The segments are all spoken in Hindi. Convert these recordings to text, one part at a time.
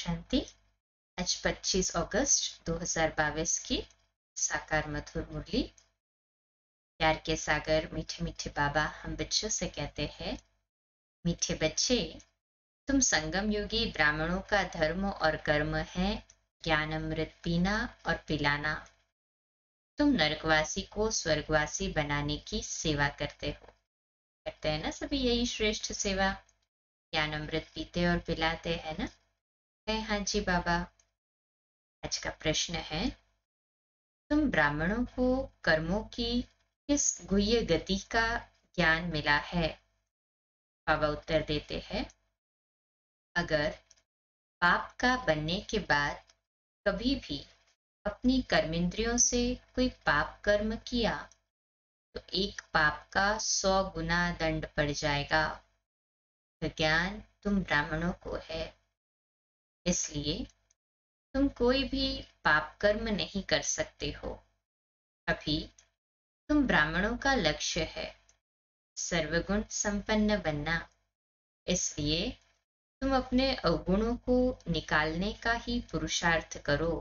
शांति। आज 25 अगस्त 2022 की साकार मधुर मुरली। प्यार के सागर मीठे मीठे बाबा हम बच्चों से कहते हैं, मीठे बच्चे, तुम संगम योगी ब्राह्मणों का धर्म और कर्म है ज्ञान अमृत पीना और पिलाना। तुम नरकवासी को स्वर्गवासी बनाने की सेवा करते हो। करते हैं ना सभी यही श्रेष्ठ सेवा, ज्ञान अमृत पीते और पिलाते हैं ना। हाँ जी बाबा। आज का प्रश्न है, तुम ब्राह्मणों को कर्मों की किस गुह्य गति का ज्ञान मिला है? बाबा उत्तर देते हैं, अगर पाप का बनने के बाद कभी भी अपनी कर्मेंद्रियों से कोई पाप कर्म किया तो एक पाप का 100 गुना दंड पड़ जाएगा। तो ज्ञान तुम ब्राह्मणों को है, इसलिए तुम कोई भी पाप कर्म नहीं कर सकते हो। अभी तुम ब्राह्मणों का लक्ष्य है सर्वगुण संपन्न बनना, इसलिए तुम अपने अवगुणों को निकालने का ही पुरुषार्थ करो।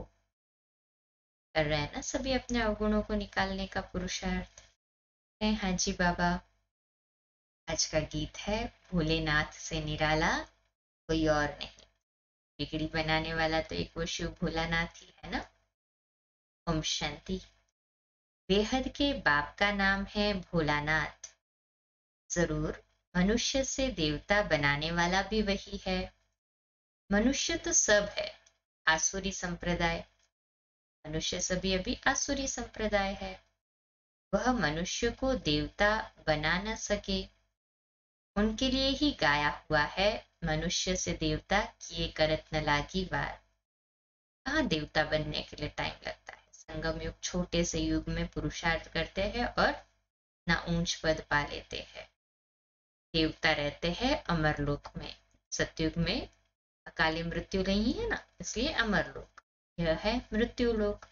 कर रहे हैं ना सभी अपने अवगुणों को निकालने का पुरुषार्थ है। हाँ जी बाबा। आज का गीत है, भोलेनाथ से निराला कोई और नहीं। बिगड़ी बनाने वाला तो एक वो शिव भोलानाथ ही है ना। ओम शांति। बेहद के बाप का नाम है भोलानाथ। जरूर मनुष्य से देवता बनाने वाला भी वही है। मनुष्य तो सब है आसुरी संप्रदाय, मनुष्य सभी अभी आसुरी संप्रदाय है। वह मनुष्य को देवता बना न सके, उनके लिए ही गाया हुआ है, मनुष्य से देवता किए करत न लागी वार। कहाँ देवता बनने के लिए टाइम लगता है। संगम युग छोटे से युग में पुरुषार्थ करते हैं और ना ऊंच पद पा लेते हैं। देवता रहते हैं अमरलोक में। सतयुग में अकाली मृत्यु नहीं है ना, इसलिए अमरलोक, यह है मृत्यु लोक।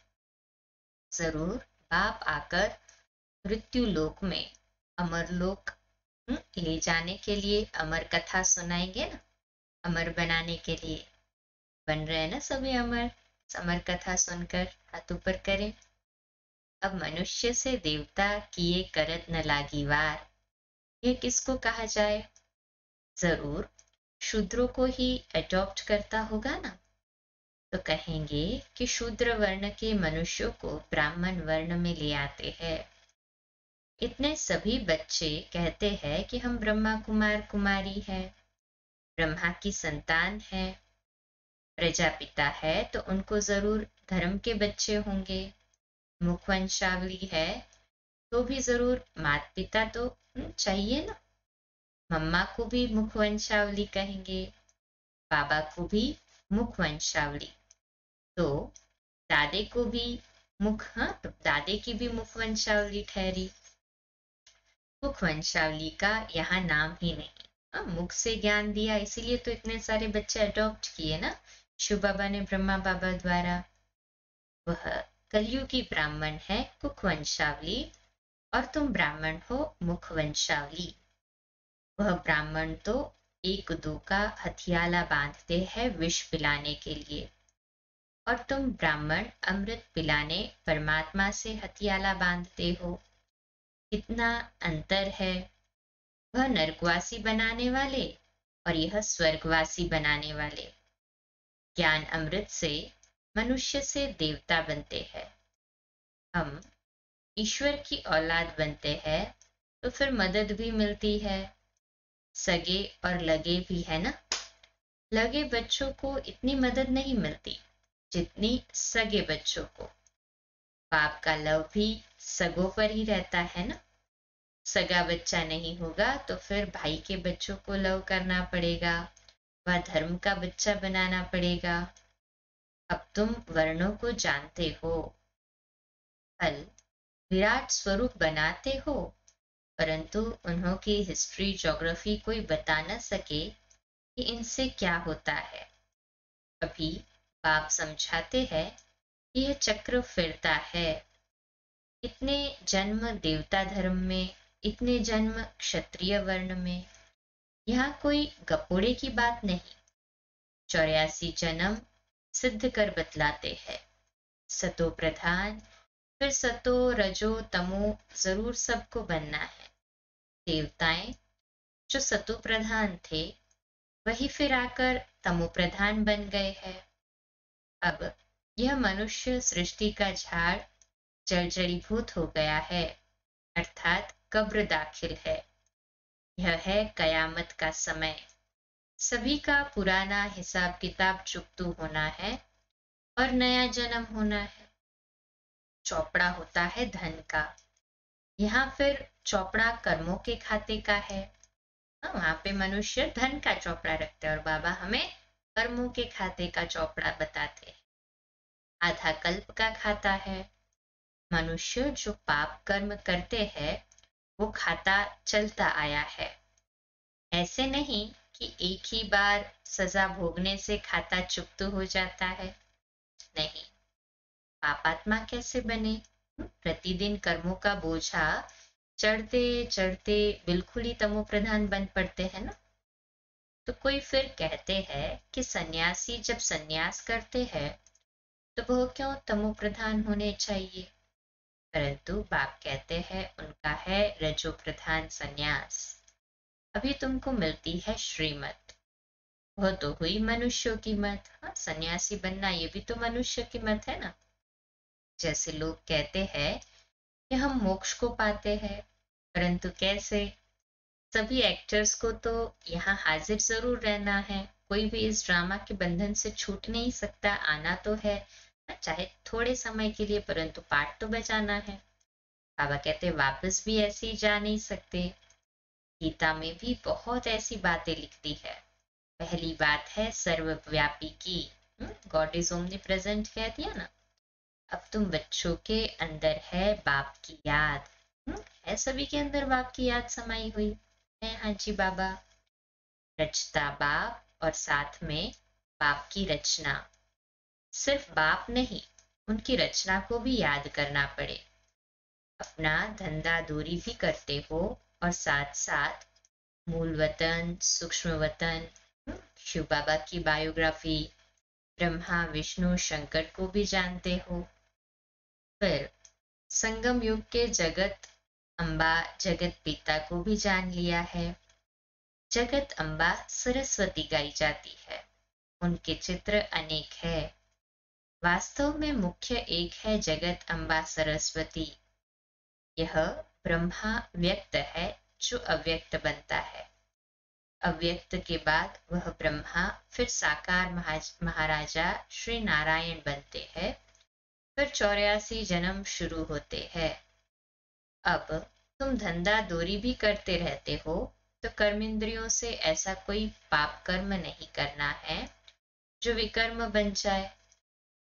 जरूर बाप आकर मृत्यु लोक में अमरलोक ले जाने के लिए अमर कथा सुनाएंगे ना, अमर बनाने के लिए। बन रहे हैं ना सभी अमर। अमर कथा सुनकर हाथ ऊपर करें। अब मनुष्य से देवता किए करत न लागी वार, यह किसको कहा जाए? जरूर शूद्रों को ही अडॉप्ट करता होगा ना। तो कहेंगे कि शूद्र वर्ण के मनुष्यों को ब्राह्मण वर्ण में ले आते हैं। इतने सभी बच्चे कहते हैं कि हम ब्रह्मा कुमार कुमारी है, ब्रह्मा की संतान है, प्रजापिता है तो उनको जरूर धर्म के बच्चे होंगे। मुखवंशावली है तो भी जरूर माता पिता तो चाहिए ना। मम्मा को भी मुखवंशावली कहेंगे, बाबा को भी मुखवंशावली, तो दादे को भी मुख, हाँ तो दादे की भी मुखवंशावली ठहरी। मुखवंशावली का यहाँ नाम ही नहीं। मुख से ज्ञान दिया इसीलिए तो इतने सारे बच्चे अडॉप्ट किए ना शिव बाबा ने ब्रह्मा बाबा द्वारा। वह कलयुगी ब्राह्मण है कुखवंशावली और तुम ब्राह्मण हो मुखवंशावली। वह ब्राह्मण तो एक दो का हथियाला बांधते हैं विष पिलाने के लिए, और तुम ब्राह्मण अमृत पिलाने परमात्मा से हथियाला बांधते हो। कितना अंतर है। वह नरकवासी बनाने वाले और यह स्वर्गवासी बनाने वाले। ज्ञान अमृत से मनुष्य से देवता बनते हैं। हम ईश्वर की औलाद बनते हैं तो फिर मदद भी मिलती है। सगे और लगे भी है ना। लगे बच्चों को इतनी मदद नहीं मिलती जितनी सगे बच्चों को। बाप का लव भी सगों पर ही रहता है ना। सगा बच्चा नहीं होगा तो फिर भाई के बच्चों को लव करना पड़ेगा, वह धर्म का बच्चा बनाना पड़ेगा। अब तुम वर्णों को जानते हो, फल विराट स्वरूप बनाते हो, परंतु उन्हों की हिस्ट्री ज्योग्राफी कोई बता न सके कि इनसे क्या होता है। अभी बाप समझाते हैं कि यह चक्र फिरता है। इतने जन्म देवता धर्म में, इतने जन्म क्षत्रिय वर्ण में, यहाँ कोई गपोड़े की बात नहीं। 84 जन्म सिद्ध कर बतलाते हैं। सतो प्रधान, फिर सतो रजो तमो जरूर सबको बनना है। देवताएं जो सतो प्रधान थे वही फिर आकर तमो प्रधान बन गए हैं। अब यह मनुष्य सृष्टि का झाड़ जर्जरीभूत हो गया है, अर्थात कब्र दाखिल है। यह है कयामत का समय। सभी का पुराना हिसाब किताब चुकतू होना है और नया जन्म होना है। चौपड़ा होता है धन का, यहाँ फिर चौपड़ा कर्मों के खाते का है। वहां पे मनुष्य धन का चौपड़ा रखते हैं और बाबा हमें कर्मों के खाते का चौपड़ा बताते हैं। आधा कल्प का खाता है। मनुष्य जो पाप कर्म करते हैं वो खाता चलता आया है। ऐसे नहीं कि एक ही बार सजा भोगने से खाता चुकता हो जाता है। नहीं, पापात्मा कैसे बने? प्रतिदिन कर्मों का बोझा चढ़ते चढ़ते बिल्कुल ही तमो प्रधान बन पड़ते हैं ना। तो कोई फिर कहते हैं कि सन्यासी जब सन्यास करते हैं तो वह क्यों तमो प्रधान होने चाहिए? परंतु बाप कहते हैं उनका है रजो प्रधान सन्यास। अभी तुमको मिलती है श्रीमत, वह तो हुई मनुष्यों की मत। हाँ, सन्यासी बनना ये भी तो मनुष्य की मत है ना। जैसे लोग कहते हैं कि हम मोक्ष को पाते हैं, परंतु कैसे? सभी एक्टर्स को तो यहाँ हाजिर जरूर रहना है। कोई भी इस ड्रामा के बंधन से छूट नहीं सकता। आना तो है, चाहे थोड़े समय के लिए, परंतु पाठ तो बजाना है। बाबा कहते वापस भी ऐसे ही जा नहीं सकते। गीता में भी बहुत ऐसी बातें लिखती है। पहली बात है सर्वव्यापी की, गॉड इज ओमनी प्रेजेंट कह दिया ना। अब तुम बच्चों के अंदर है बाप की याद। है सभी के अंदर बाप की याद समाई हुई है। हाँ जी बाबा, रचता बाप और साथ में बाप की रचना। सिर्फ बाप नहीं, उनकी रचना को भी याद करना पड़े। अपना धंधा दूरी भी करते हो और साथ साथ मूल वतन, सूक्ष्म वतन, शिव बाबा की बायोग्राफी, ब्रह्मा विष्णु शंकर को भी जानते हो। फिर संगम युग के जगत अम्बा जगत पिता को भी जान लिया है। जगत अम्बा सरस्वती गाई जाती है, उनके चित्र अनेक है। वास्तव में मुख्य एक है जगत अम्बा सरस्वती। यह ब्रह्मा व्यक्त है जो अव्यक्त बनता है। अव्यक्त के बाद वह ब्रह्मा फिर साकार महाराजा श्री नारायण बनते हैं। फिर 84 जन्म शुरू होते हैं। अब तुम धंधा दोरी भी करते रहते हो तो कर्मेंद्रियों से ऐसा कोई पाप कर्म नहीं करना है जो विकर्म बन जाए,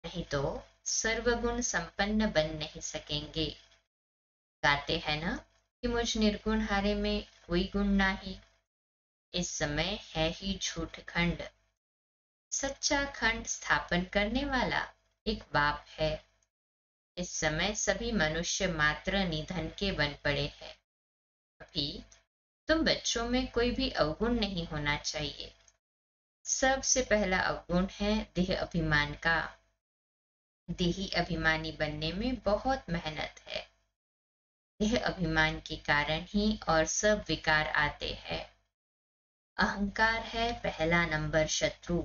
नहीं तो सर्वगुण संपन्न बन नहीं सकेंगे। गाते हैं ना कि मुझ निर्गुण हारे में कोई गुण नहीं। इस समय है ही झूठ खंड। सच्चा खंड स्थापन करने वाला एक बाप है। इस समय सभी मनुष्य मात्र निधन के बन पड़े हैं। अभी तुम बच्चों में कोई भी अवगुण नहीं होना चाहिए। सबसे पहला अवगुण है देह अभिमान का। देही अभिमानी बनने में बहुत मेहनत है। देह अभिमान के कारण ही और सब विकार आते हैं। अहंकार है पहला नंबर शत्रु।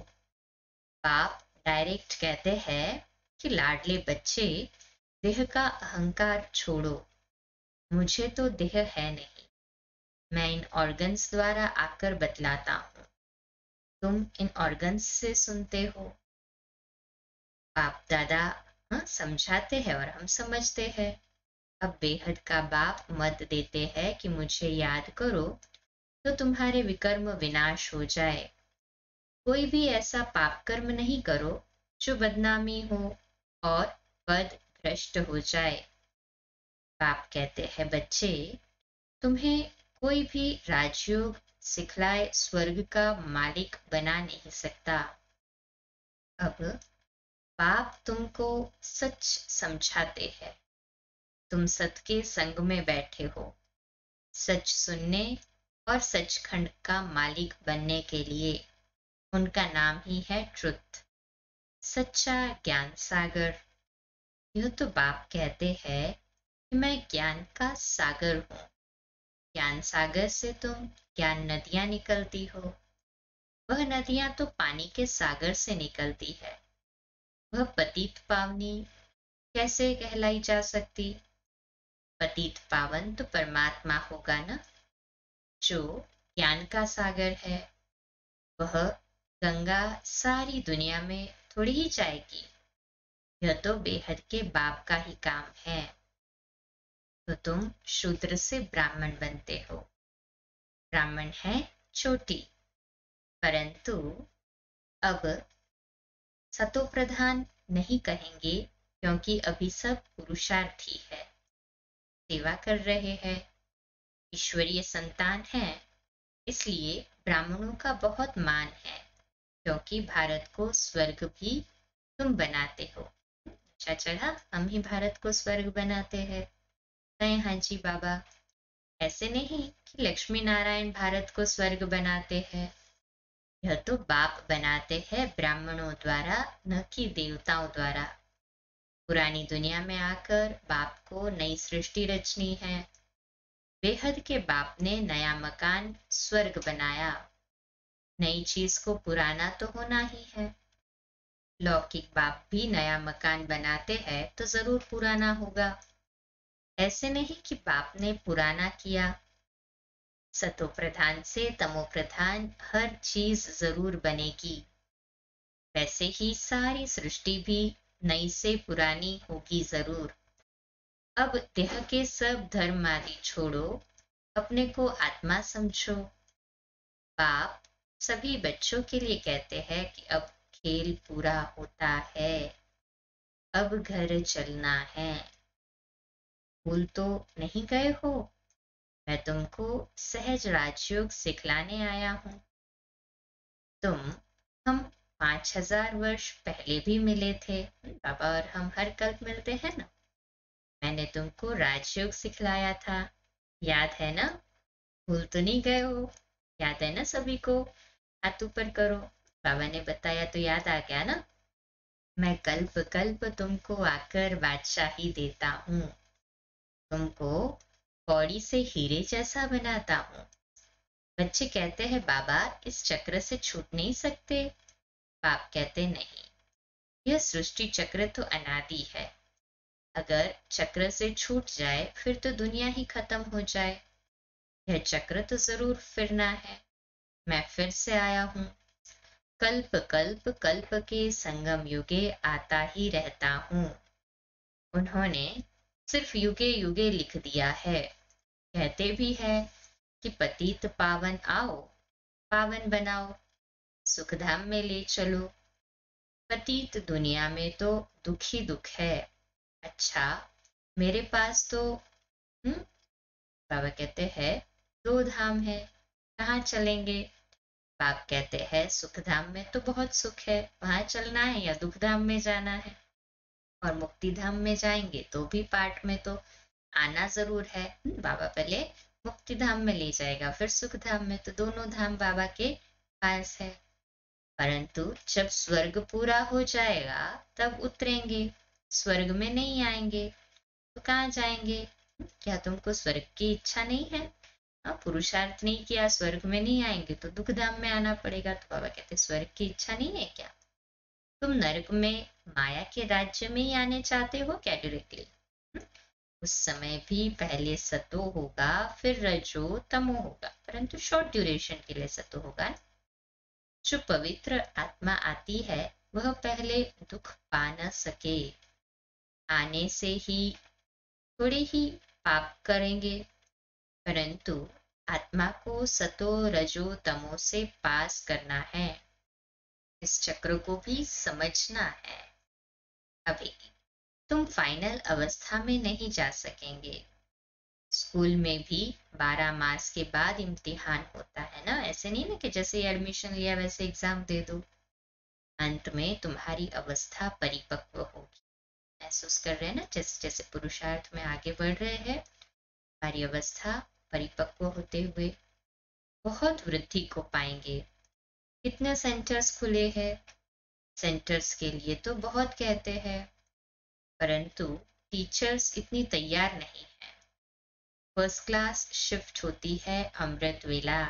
बाप डायरेक्ट कहते हैं कि लाडले बच्चे देह का अहंकार छोड़ो। मुझे तो देह है नहीं, मैं इन ऑर्गन्स द्वारा आकर बतलाता हूँ, तुम इन ऑर्गन्स से सुनते हो। बाप दादा समझाते हैं और हम समझते हैं। अब बेहद का बाप मत देते हैं कि मुझे याद करो तो तुम्हारे विकर्म विनाश हो जाए। कोई भी ऐसा पाप कर्म नहीं करो जो बदनामी हो और पद भ्रष्ट हो जाए। बाप कहते हैं बच्चे, तुम्हें कोई भी राजयोग सिखलाए स्वर्ग का मालिक बना नहीं सकता। अब बाप तुमको सच समझाते हैं। तुम सत के संग में बैठे हो, सच सुनने और सचखंड का मालिक बनने के लिए। उनका नाम ही है ट्रुथ, सच्चा ज्ञान सागर। यह तो बाप कहते हैं कि मैं ज्ञान का सागर हूँ। ज्ञान सागर से तुम ज्ञान नदियां निकलती हो। वह नदियां तो पानी के सागर से निकलती है। वह पतित पावनी कैसे कहलाई जा सकती? पतित पावन तो परमात्मा होगा ना, जो ज्ञान का सागर है। वह गंगा सारी दुनिया में थोड़ी ही जाएगी। यह तो बेहद के बाप का ही काम है। तो तुम शूद्र से ब्राह्मण बनते हो। ब्राह्मण है चोटी, परंतु अब सतो प्रधान नहीं कहेंगे, क्योंकि अभी सब पुरुषार्थी है, सेवा कर रहे हैं, ईश्वरीय संतान है। इसलिए ब्राह्मणों का बहुत मान है, क्योंकि भारत को स्वर्ग भी तुम बनाते हो। अच्छा चढ़ा, हम ही भारत को स्वर्ग बनाते हैं। कहे हाँ जी बाबा, ऐसे नहीं कि लक्ष्मी नारायण भारत को स्वर्ग बनाते हैं। यह तो बाप बनाते हैं ब्राह्मणों द्वारा, न कि देवताओं द्वारा। पुरानी दुनिया में आकर बाप को नई सृष्टि रचनी है। बेहद के बाप ने नया मकान स्वर्ग बनाया। नई चीज को पुराना तो होना ही है। लौकिक बाप भी नया मकान बनाते हैं तो जरूर पुराना होगा। ऐसे नहीं कि बाप ने पुराना किया। सतो प्रधान से तमो प्रधान हर चीज जरूर बनेगी। वैसे ही सारी सृष्टि भी नई से पुरानी होगी जरूर। अब देह के सब धर्म आदि छोड़ो, अपने को आत्मा समझो। बाप सभी बच्चों के लिए कहते हैं कि अब खेल पूरा होता है, अब घर चलना है। भूल तो नहीं गए हो? मैं तुमको सहज राजयोग सिखलाने आया हूं। तुम हम 5000 वर्ष पहले भी मिले थे बाबा, और हम हर कल मिलते हैं ना। मैंने तुमको राजयोग सिखलाया था, याद है ना? भूल तो नहीं गए हो? याद है ना सभी को? हाथ ऊपर करो। बाबा ने बताया तो याद आ गया ना। मैं कल्प कल्प तुमको आकर बादशाही देता हूँ, तुमको कौड़ी से हीरे जैसा बनाता हूँ। बच्चे कहते हैं बाबा इस चक्र से छूट नहीं सकते। बाप कहते नहीं, यह सृष्टि चक्र तो अनादि है। अगर चक्र से छूट जाए फिर तो दुनिया ही खत्म हो जाए। यह चक्र तो जरूर फिरना है। मैं फिर से आया हूँ। कल्प कल्प कल्प के संगम युगे आता ही रहता हूँ। उन्होंने सिर्फ युगे युगे लिख दिया है। कहते भी है कि पतित पावन आओ, पावन बनाओ, सुखधाम में ले चलो। पतित दुनिया में तो दुख ही दुख है। अच्छा, मेरे पास तो बाबा कहते हैं 2 धाम है, कहाँ चलेंगे? बाप कहते हैं सुख धाम में तो बहुत सुख है, वहां चलना है या दुख धाम में जाना है? और मुक्ति धाम में जाएंगे तो भी पाठ में तो आना जरूर है। बाबा पहले मुक्ति धाम में ले जाएगा, फिर सुख धाम में, तो दोनों धाम बाबा के पास है। परंतु जब स्वर्ग पूरा हो जाएगा तब उतरेंगे, स्वर्ग में नहीं आएंगे। तो कहाँ जाएंगे? क्या तुमको स्वर्ग की इच्छा नहीं है? पुरुषार्थ नहीं किया, स्वर्ग में नहीं आएंगे तो दुख धाम में आना पड़ेगा। तो बाबा कहते स्वर्ग की इच्छा नहीं है क्या? तुम नरक में माया के राज्य में ही आने चाहते हो क्या डायरेक्टली? उस समय भी पहले सतो होगा, फिर रजो तमो होगा, परंतु शॉर्ट ड्यूरेशन के लिए सतो होगा। जो पवित्र आत्मा आती है वह पहले दुख पा न सके, आने से ही थोड़े ही पाप करेंगे, परंतु आत्मा को सतो रजो तमो से पास करना है। इस चक्र को भी समझना है। अभी तुम फाइनल अवस्था में नहीं जा सकेंगे। स्कूल में भी 12 मास के बाद इम्तिहान होता है ना, ऐसे नहीं ना कि जैसे एडमिशन लिया वैसे एग्जाम दे दो। अंत में तुम्हारी अवस्था परिपक्व होगी। महसूस कर रहे हैं ना, जैसे जैसे पुरुषार्थ में आगे बढ़ रहे हैं, हमारी अवस्था परिपक्व होते हुए बहुत वृद्धि को पाएंगे। कितने सेंटर्स खुले हैं? सेंटर्स के लिए तो बहुत कहते हैं, परंतु टीचर्स इतनी तैयार नहीं है। फर्स्ट क्लास शिफ्ट होती है अमृत वेला।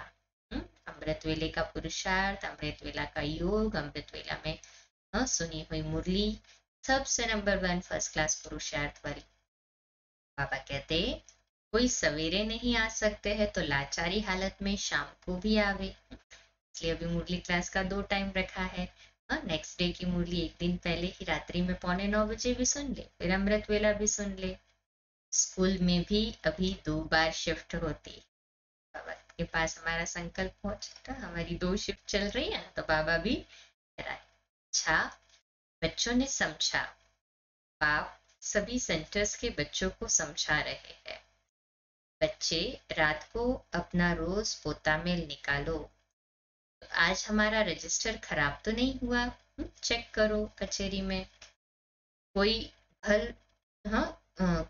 अमृत वेले का पुरुषार्थ, अमृत वेला का योग, अमृत वेला में सुनी हुई मुरली, सबसे नंबर 1 फर्स्ट क्लास पुरुषार्थ वाली। बाबा कहते कोई सवेरे नहीं आ सकते हैं तो लाचारी हालत में शाम को भी आवे। इसलिए अभी मुरली क्लास का 2 टाइम रखा है। नेक्स्ट डे की मुरली एक दिन पहले ही रात्रि में 8:45 भी सुन ले, फिर अमृत वेला भी सुन ले। स्कूल में भी अभी 2 बार शिफ्ट होती। बाबा के पास हमारा संकल्प पहुंचा, हमारी 2 शिफ्ट चल रही है तो बाबा भी अच्छा। बच्चों ने समझा, बाप सभी सेंटर्स के बच्चों को समझा रहे हैं। बच्चे रात को अपना रोज पोता मेल निकालो। आज हमारा रजिस्टर खराब तो नहीं हुआ? चेक करो कचेरी में। कोई भल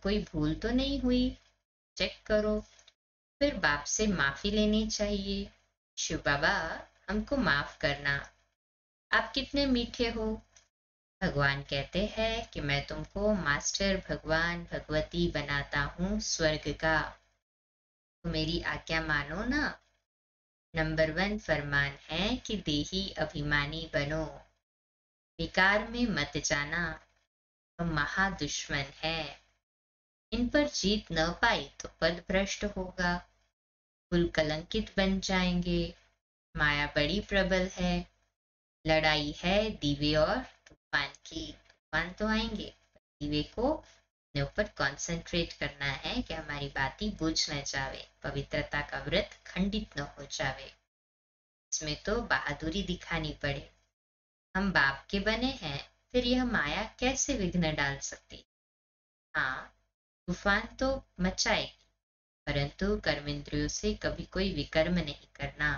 कोई भूल तो नहीं हुई? चेक करो। फिर बाप से माफी लेनी चाहिए। शिव बाबा हमको माफ करना, आप कितने मीठे हो। भगवान कहते हैं कि मैं तुमको मास्टर भगवान भगवती बनाता हूँ स्वर्ग का, तो मेरी आज्ञा मानो ना। नंबर 1 फरमान है कि देही अभिमानी बनो, विकार में मत जाना, तो महादुश्मन है। इन पर जीत न पाई तो पद भ्रष्ट होगा, कुल कलंकित बन जाएंगे। माया बड़ी प्रबल है, लड़ाई है दीवे और तूफान की। तूफान तो आएंगे, दीवे को अपने ऊपर कॉन्सेंट्रेट करना है कि हमारी बाती बुझ न जावे, पवित्रता का व्रत खंडित न हो जावे। इसमें तो बहादुरी दिखानी पड़े। हम बाप के बने हैं, फिर यह माया कैसे विघ्न डाल सकती? हाँ, तूफान तो मचाएगी, परंतु कर्मेंद्रियों से कभी कोई विकर्म नहीं करना।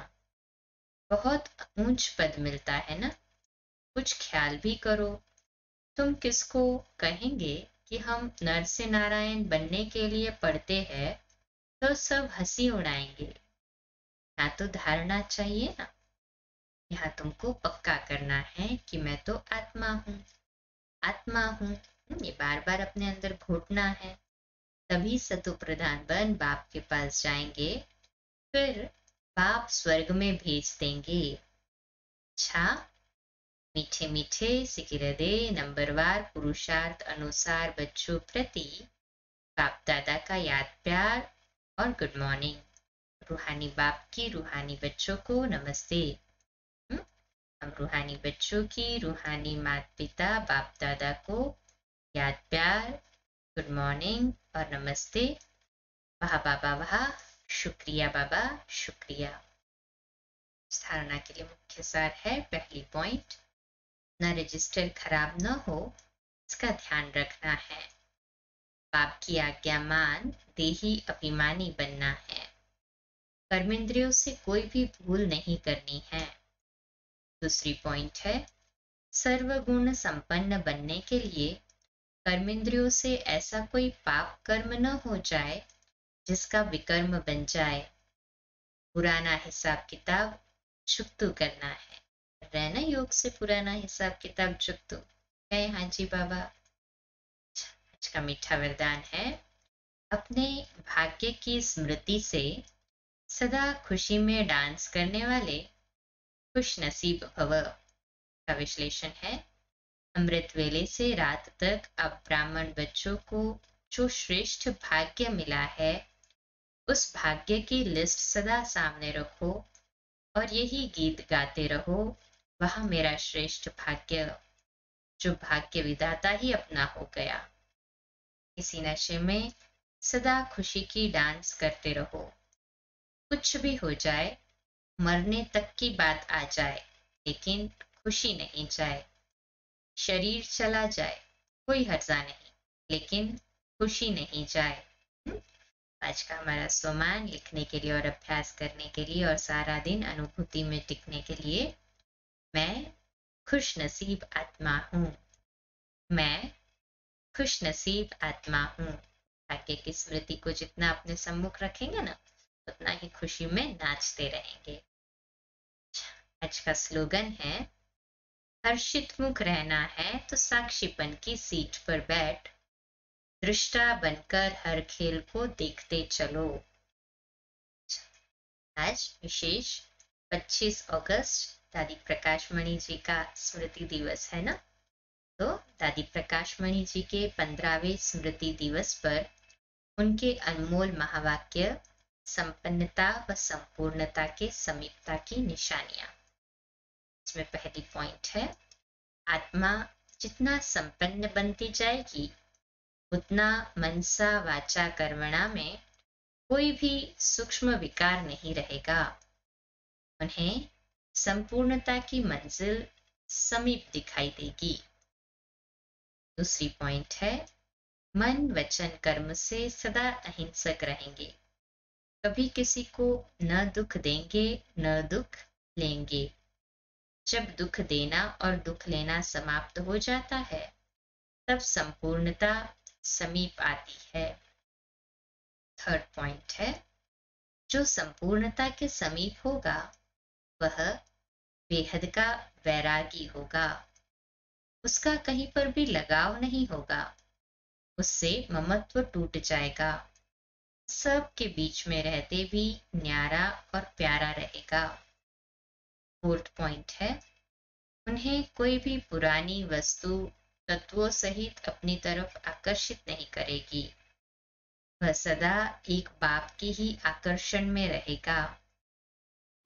बहुत ऊंच पद मिलता है ना, कुछ ख्याल भी करो। तुम किसको कहेंगे कि हम नर से नारायण बनने के लिए पढ़ते हैं, तो सब हंसी उड़ाएंगे। यहाँ तो धारणा चाहिए ना, यहाँ तुमको पक्का करना है कि मैं तो आत्मा हूँ, आत्मा हूँ। ये बार बार अपने अंदर घोटना है, तभी सतो प्रधान बन बाप के पास जाएंगे, फिर बाप स्वर्ग में भेज देंगे। अच्छा, मीठे मीठे सिकिरदे नंबरवार पुरुषार्थ अनुसार बच्चों प्रति बाप दादा का याद प्यार और गुड मॉर्निंग। रूहानी बाप की रूहानी बच्चों को नमस्ते। हम रूहानी बच्चों की रूहानी माता पिता बाप दादा को याद प्यार, गुड मॉर्निंग और नमस्ते। वाह बाबा वाह, शुक्रिया बाबा शुक्रिया। धारणा के लिए मुख्य सार है, पहली पॉइंट, न रजिस्टर खराब न हो इसका ध्यान रखना है। बाप की आज्ञा मान देही अभिमानी बनना है। कर्मेंद्रियों से कोई भी भूल नहीं करनी है। दूसरी पॉइंट है, सर्वगुण संपन्न बनने के लिए कर्मेंद्रियों से ऐसा कोई पाप कर्म न हो जाए जिसका विकर्म बन जाए। पुराना हिसाब किताब चुकतू करना है। रहना योग से पुराना हिसाब किताब चुकतू है। हाँ जी बाबा। आज का मीठा वरदान है, अपने भाग्य की स्मृति से सदा खुशी में डांस करने वाले खुश नसीब भव। का विश्लेषण है, अमृत वेले से रात तक अब ब्राह्मण बच्चों को जो श्रेष्ठ भाग्य मिला है, उस भाग्य की लिस्ट सदा सामने रखो और यही गीत गाते रहो, वह मेरा श्रेष्ठ भाग्य, जो भाग्य विधाता ही अपना हो गया। इसी नशे में सदा खुशी की डांस करते रहो। कुछ भी हो जाए, मरने तक की बात आ जाए, लेकिन खुशी नहीं जाए। शरीर चला जाए कोई हर्जा नहीं, लेकिन खुशी नहीं जाए। आज का हमारा स्वमान लिखने के लिए और अभ्यास करने के लिए और सारा दिन अनुभूति में टिकने के लिए, मैं खुश नसीब आत्मा हूँ, मैं खुश नसीब आत्मा हूँ। भाग्य की स्मृति को जितना अपने सम्मुख रखेंगे ना, उतना ही खुशी में नाचते रहेंगे। आज का स्लोगन है, हर्षित मुख रहना है तो साक्षीपन की सीट पर बैठ, दृष्टा बनकर हर खेल को देखते चलो। आज विशेष 25 अगस्त दादी प्रकाश मणि जी का स्मृति दिवस है ना। तो दादी प्रकाश मणि जी के 15वें स्मृति दिवस पर उनके अनमोल महावाक्य संपन्नता व संपूर्णता के समीपता की निशानियां। इसमें पहली पॉइंट है, आत्मा जितना संपन्न बनती जाएगी उतना मनसा वाचा कर्मणा में कोई भी सूक्ष्म विकार नहीं रहेगा। उन्हें संपूर्णता की मंजिल समीप दिखाई देगी। दूसरी पॉइंट है, मन वचन कर्म से सदा अहिंसक रहेंगे, कभी किसी को न दुख देंगे न दुख लेंगे। जब दुख देना और दुख लेना समाप्त हो जाता है तब संपूर्णता समीप आती है। थर्ड पॉइंट है, जो संपूर्णता के समीप होगा वह बेहद का वैरागी होगा। उसका कहीं पर भी लगाव नहीं होगा, उससे ममत्व टूट जाएगा, सबके बीच में रहते भी न्यारा और प्यारा रहेगा। फोर्थ पॉइंट है, उन्हें कोई भी पुरानी वस्तु तत्वों सहित अपनी तरफ आकर्षित नहीं करेगी। वह सदा एक बाप की ही आकर्षण में रहेगा।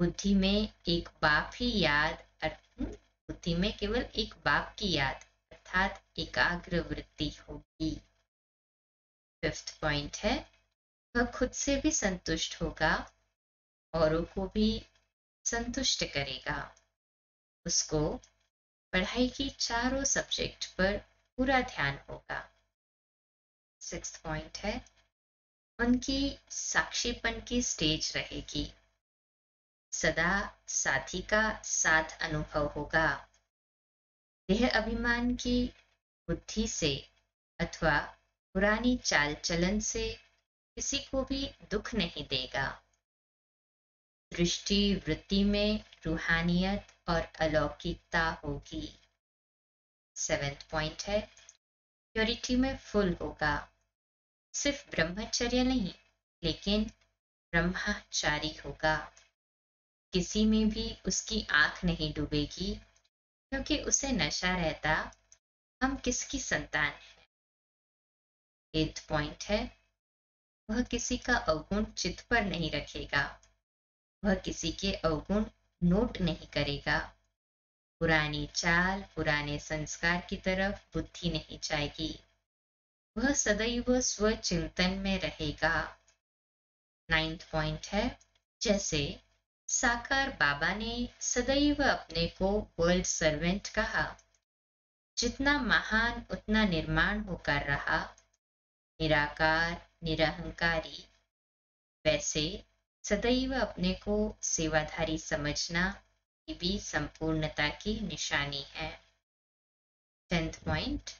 बुद्धि में एक बाप ही याद, बुद्धि में केवल एक बाप की याद अर्थात एकाग्र वृत्ति होगी। फिफ्थ पॉइंट है, वह खुद से भी संतुष्ट होगा, औरों को भी संतुष्ट करेगा। उसको पढ़ाई की चारों सब्जेक्ट पर पूरा ध्यान होगा। सिक्स्थ पॉइंट है, उनकी साक्षीपन की स्टेज रहेगी, सदा साथी का साथ अनुभव होगा। देह अभिमान की बुद्धि से अथवा पुरानी चाल चलन से किसी को भी दुख नहीं देगा। दृष्टि वृत्ति में रूहानियत और अलौकिकता होगी। सेवेंथ पॉइंट है, प्योरिटी में फुल होगा, सिर्फ ब्रह्मचर्य नहीं लेकिन ब्रह्मचारी होगा। किसी में भी उसकी आंख नहीं डूबेगी, क्योंकि उसे नशा रहता हम किसकी संतान है। एथ पॉइंट है, वह किसी का अवगुण चित्त पर नहीं रखेगा, वह किसी के अवगुण नोट नहीं करेगा। पुरानी चाल पुराने संस्कार की तरफ बुद्धि नहीं जाएगी, वह सदैव स्वचिंतन में रहेगा। नाइन्थ पॉइंट है, जैसे साकार बाबा ने सदैव अपने को वर्ल्ड सर्वेंट कहा, जितना महान उतना निर्माण होकर रहा, निराकार निरहंकारी, वैसे सदैव अपने को सेवाधारी समझना ये भी संपूर्णता की निशानी है। 10th पॉइंट,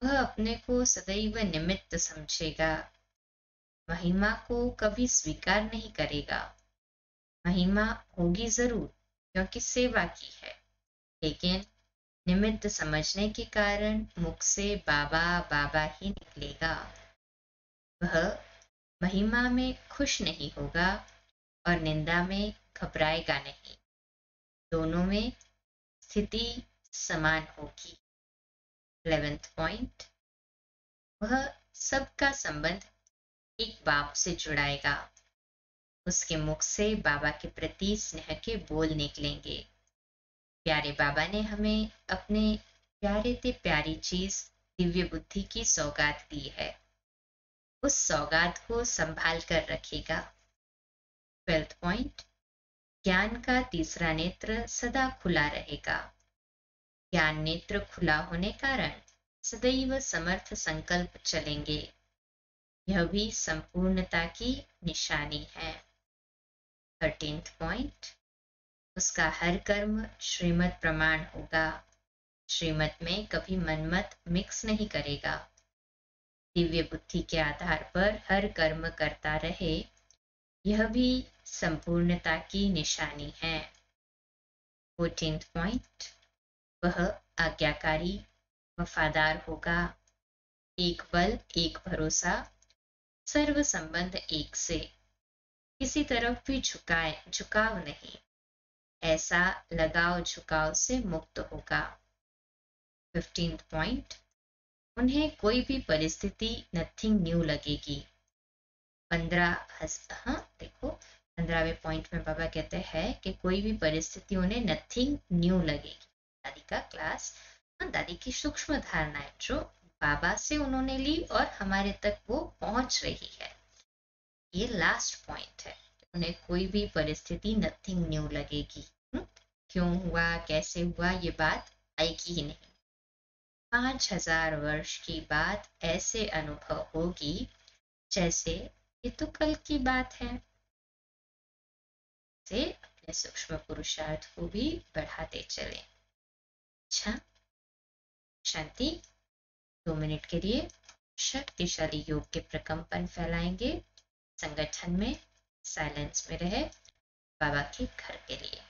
वह अपने को सदैव निमित्त समझेगा, महिमा को कभी स्वीकार नहीं करेगा। महिमा होगी जरूर क्योंकि सेवा की है, लेकिन निमित्त समझने के कारण मुख से बाबा बाबा ही निकलेगा। वह महिमा में खुश नहीं होगा और निंदा में घबराएगा नहीं, दोनों में स्थिति समान होगी। 11th पॉइंट, वह सबका संबंध एक बाप से जुड़ाएगा, उसके मुख से बाबा के प्रति स्नेह के बोल निकलेंगे। प्यारे बाबा ने हमें अपने प्यारे से प्यारी चीज दिव्य बुद्धि की सौगात दी है, उस सौगात को संभाल कर रखेगा। 12th पॉइंट, ज्ञान का तीसरा नेत्र सदा खुला रहेगा, ज्ञान नेत्र खुला होने कारण सदैव समर्थ संकल्प चलेंगे, यह भी संपूर्णता की निशानी है। 13th पॉइंट, उसका हर कर्म श्रीमत प्रमाण होगा, श्रीमत में कभी मनमत मिक्स नहीं करेगा, दिव्य बुद्धि के आधार पर हर कर्म करता रहे, यह भी संपूर्णता की निशानी है। 14th पॉइंट, वह आज्ञाकारी वफादार होगा, एक बल एक भरोसा, सर्व संबंध एक से, किसी तरफ भी झुकाव नहीं, ऐसा लगाव झुकाव से मुक्त होगा। 15th पॉइंट, उन्हें कोई भी परिस्थिति नथिंग न्यू लगेगी। 15वें पॉइंट में बाबा कहते हैं कि कोई भी परिस्थिति उन्हें नथिंग न्यू लगेगी। दादी का क्लास, दादी की सूक्ष्म धारणाएं जो बाबा से उन्होंने ली और हमारे तक वो पहुंच रही है। ये लास्ट पॉइंट है, उन्हें कोई भी परिस्थिति नथिंग न्यू लगेगी। क्यों हुआ, कैसे हुआ, ये बात आएगी ही नहीं। 5000 वर्ष की बात ऐसे अनुभव होगी जैसे ये तो कल की बात है। से अपने सूक्ष्म पुरुषार्थ को भी बढ़ाते चले। अच्छा, शांति। 2 मिनट के लिए शक्तिशाली योग के प्रकंपन फैलाएंगे। संगठन में साइलेंस में रहे, बाबा के घर के लिए।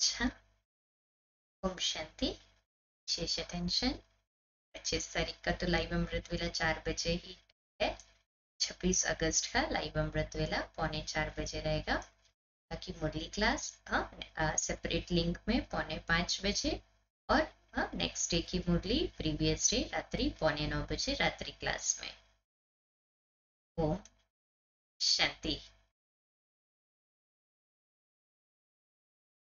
अच्छा, ओम शांति। विशेष अटेंशन। 25 तारीख का तो लाइव अमृत वेला 4 बजे ही है। 26 अगस्त का लाइव अमृत वेला 3:45 बजे रहेगा। बाकी मुरली क्लास सेपरेट लिंक में 4:45 बजे, और नेक्स्ट डे की मुरली प्रीवियस डे रात्रि 8:45 बजे रात्रि क्लास में। ओम शांति।